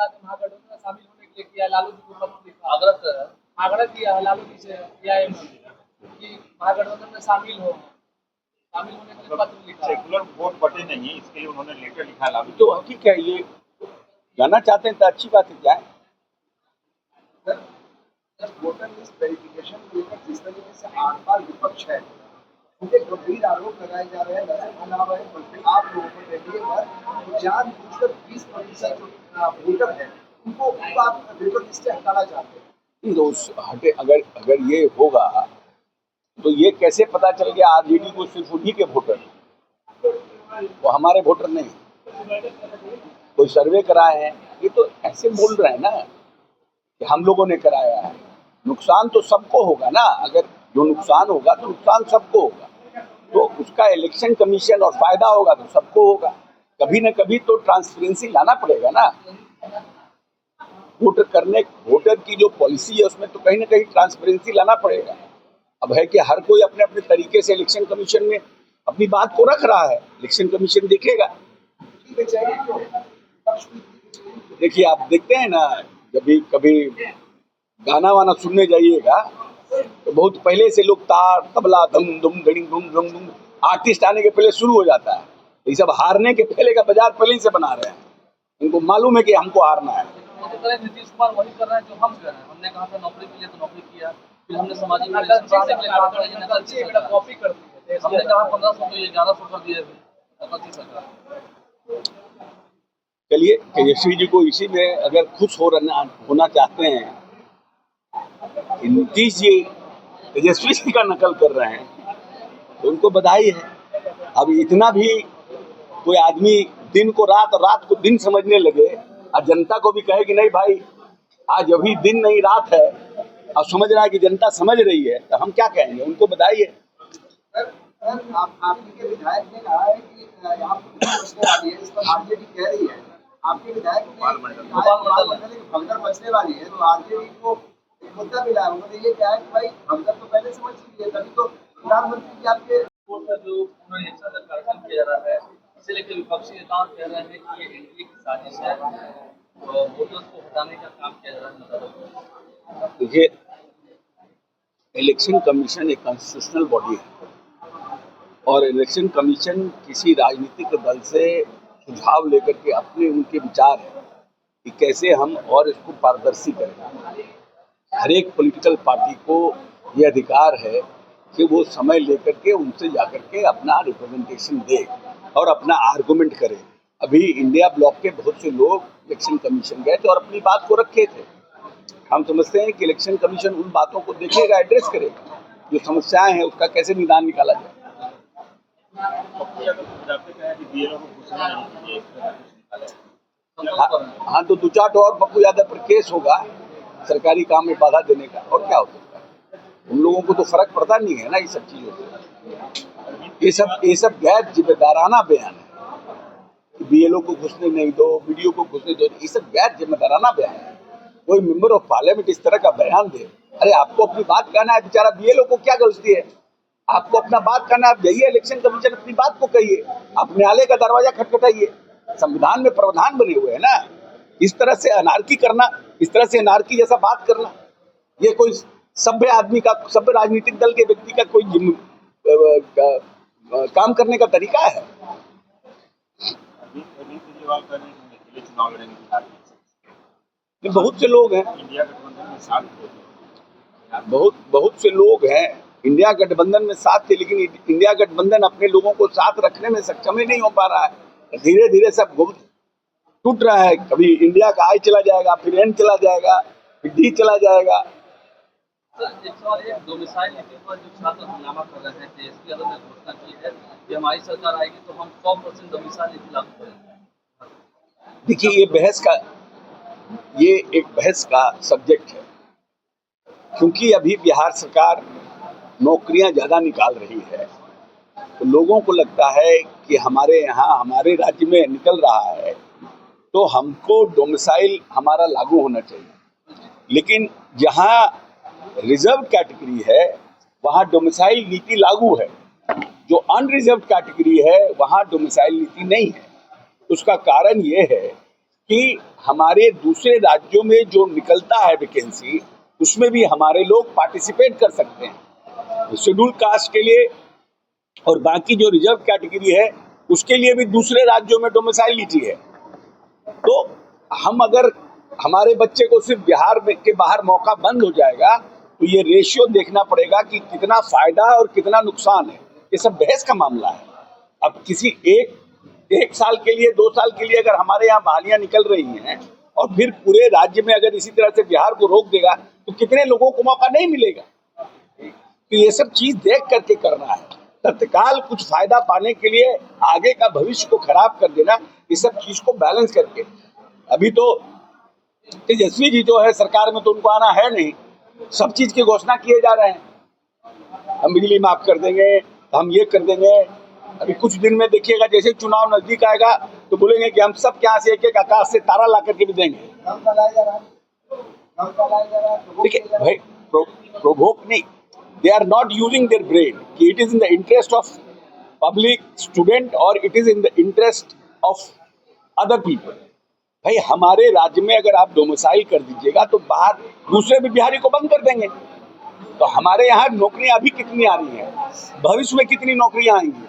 कहा कि महागठबंधन में शामिल होने के लिए किया, लालू जी को पत्र लिखा, आग्रह किया लालू जी से पीआईएम कि महागठबंधन में शामिल होने के लिए पत्र लिखा। सेकुलर वोट बटे नहीं है, इसके लिए उन्होंने लेटर लिखा लालू जी। तो ठीक है, ये जाना चाहते हैं तो अच्छी बात है, क्या है। वोटर लिस्ट वेरिफिकेशन को लेकर जिस तरीके से आर पार विपक्ष है, उनके गंभीर आरोप लगाए जा रहे हैं, नजर बना हुआ है, बल्कि आप लोगों को देखिए पर जानबूझकर 20% जो वोटर है उनको आप वोटर लिस्ट से हटाना चाहते हैं। हटे, अगर ये होगा तो ये कैसे पता चल गया आरजेडी को सिर्फ उन्हीं के वोटर, वो हमारे वोटर नहीं। कोई सर्वे कराए हैं, ये तो ऐसे बोल रहे हैं ना कि हम लोगों ने कराया है। नुकसान तो सबको होगा ना, अगर जो नुकसान होगा तो नुकसान सबको होगा, तो उसका इलेक्शन कमीशन और फायदा होगा तो सबको होगा। कभी न कभी तो ट्रांसपेरेंसी लाना पड़ेगा ना। वोटर की जो पॉलिसी है उसमें तो कहीं ना कहीं ट्रांसपेरेंसी लाना पड़ेगा। अब है कि हर कोई अपने अपने तरीके से इलेक्शन कमीशन में अपनी बात को रख रहा है, इलेक्शन कमीशन देखेगा। देखिए, आप देखते हैं ना, जब भी कभी गाना वाना सुनने जाइएगा तो बहुत पहले से लोग तार तबला धम धुम घड़ी धुम धुम धुम, आर्टिस्ट आने के पहले शुरू हो जाता है। ये सब हारने के पहले का बाजार पहले ही से बना रहे हैं, इनको मालूम है कि हमको हारना है। नीतीश कुमार वही कर रहे हैं जो हम कर रहे हैं। हमने कहा था नौकरी के लिए तो नौकरी किया, फिर हमने सामाजिक कॉपी कर दी, हमने कहा 1500 तो 1100 कर दिए सरकार। चलिए, तेजस्वी जी को इसी में अगर खुश होना चाहते हैं, नीतीश जी तेजस्वी जी का नकल कर रहे हैं तो उनको बधाई है। अब इतना भी कोई आदमी दिन को रात और रात को दिन समझने लगे और जनता को भी कहे कि नहीं भाई आज अभी दिन नहीं रात है, और समझ रहा है कि जनता समझ रही है, तो हम क्या कहेंगे, उनको बधाई है। आपके विधायक ने कहा है कि यहाँ इस पर आरजेडी कह रही है, आपके विधायक भगदड़ मचने वाली है, तो आरजेडी को एक मुद्दा मिला है। उन्होंने ये कहा है कि भाई भगदड़ तो पहले समझ लीजिए, तभी तो प्रधानमंत्री जी आपके जो कार्यक्रम किया जा रहा है, इसे लेकर विपक्षी नेता कह रहे हैं कि ये एनडीए की साजिश है, वोटर्स को हटाने का काम किया जा रहा है। देखिए, इलेक्शन कमीशन एक कॉन्स्टिट्यूशनल बॉडी है और इलेक्शन कमीशन किसी राजनीतिक दल से सुझाव लेकर के अपने उनके विचार है कि कैसे हम और इसको पारदर्शी करें। हर एक पॉलिटिकल पार्टी को यह अधिकार है कि वो समय लेकर के उनसे जाकर के अपना रिप्रेजेंटेशन दे और अपना आर्गुमेंट करे। अभी इंडिया ब्लॉक के बहुत से लोग इलेक्शन कमीशन गए थे और अपनी बात को रखे थे। हम समझते हैं कि इलेक्शन कमीशन उन बातों को देखेगा, एड्रेस करेगा, जो समस्याएं हैं उसका कैसे निदान निकाला जाए। हाँ, तो 2-4 और पप्पू यादव पर केस होगा सरकारी काम में बाधा देने का, और क्या हो सकता है। उन लोगों को तो फर्क पड़ता नहीं है ना ये सब चीजों से। ये सब गैर जिम्मेदाराना बयान है कि बीएलओ को घुसने नहीं दो, वीडियो को घुसने दो, ये सब गैर जिम्मेदाराना बयान है। कोई मेंबर ऑफ पार्लियामेंट इस तरह का बयान दे, अरे आपको अपनी बात कहना है, बेचारा बीएलओ को क्या गलती है, आपको अपना बात कहना है, आप जाइए इलेक्शन कमीशन, अपनी बात को कहिए, आप न्यायालय का दरवाजा खटखटाइए। संविधान में प्रावधान बने हुए हैं ना। इस तरह से अनार्की करना, इस तरह से अनार्की जैसा बात करना, ये कोई सभ्य आदमी का, सभ्य राजनीतिक दल के व्यक्ति का कोई काम करने का तरीका है। बहुत से लोग हैं, इंडिया गठबंधन में साथ बहुत से लोग हैं इंडिया गठबंधन में साथ थे, लेकिन इंडिया गठबंधन अपने लोगों को साथ रखने में सक्षम ही नहीं हो पा रहा है। धीरे धीरे सब टूट रहा है। कभी इंडिया का आई चला जाएगा, फिर एन चला जाएगा, फिर डी चला जाएगा। डोमिसाइल नीति पर जो छात्र हंगामा कर रहे थे, इसकी यादव ने घोषणा की है कि हमारी सरकार आएगी तो हम 100% डोमिसाइल नीति लागू करेंगे। देखिए, ये एक बहस का सब्जेक्ट है, क्योंकि अभी बिहार सरकार नौकरियां ज्यादा निकाल रही है, तो लोगों को लगता है कि हमारे यहाँ, हमारे राज्य में निकल रहा है तो हमको डोमिसाइल हमारा लागू होना चाहिए। लेकिन जहाँ रिजर्व कैटेगरी है वहाँ डोमिसाइल नीति लागू है, जो अनरिजर्व कैटेगरी है वहाँ डोमिसाइल नीति नहीं है। उसका कारण ये है कि हमारे दूसरे राज्यों में जो निकलता है वैकेंसी, उसमें भी हमारे लोग पार्टिसिपेट कर सकते हैं। शेड्यूल कास्ट के लिए और बाकी जो रिजर्व कैटेगरी है उसके लिए भी दूसरे राज्यों में डोमिसाइलिटी है। तो हम अगर हमारे बच्चे को सिर्फ बिहार के बाहर मौका बंद हो जाएगा तो ये रेशियो देखना पड़ेगा कि कितना फायदा और कितना नुकसान है। ये सब बहस का मामला है। अब किसी एक साल के लिए 2 साल के लिए अगर हमारे यहाँ बहालियां निकल रही हैं और फिर पूरे राज्य में अगर इसी तरह से बिहार को रोक देगा तो कितने लोगों को मौका नहीं मिलेगा। तो ये सब चीज देख करके करना है। तत्काल कुछ फायदा पाने के लिए आगे का भविष्य को खराब कर देना, ये सब चीज को बैलेंस करके। अभी तो तेजस्वी जी जो है सरकार में तो उनको आना है नहीं, सब चीज की घोषणा किए जा रहे हैं। हम बिजली माफ कर देंगे, हम ये कर देंगे। अभी कुछ दिन में देखिएगा जैसे चुनाव नजदीक आएगा तो बोलेंगे कि हम सब यहाँ से एक आकाश से तारा ला करके भी देंगे। देखिए भाई, प्रोवोक नहीं, they are not using their brain कि it is in the interest of public student और it is in the interest of other people। भाई हमारे राज्य में अगर आप डोमिसाइल कर दीजिएगा तो बाहर दूसरे भी बिहारी को बंद कर देंगे। तो हमारे यहाँ नौकरियां अभी कितनी आ रही हैं, भविष्य में कितनी नौकरियां आएंगी।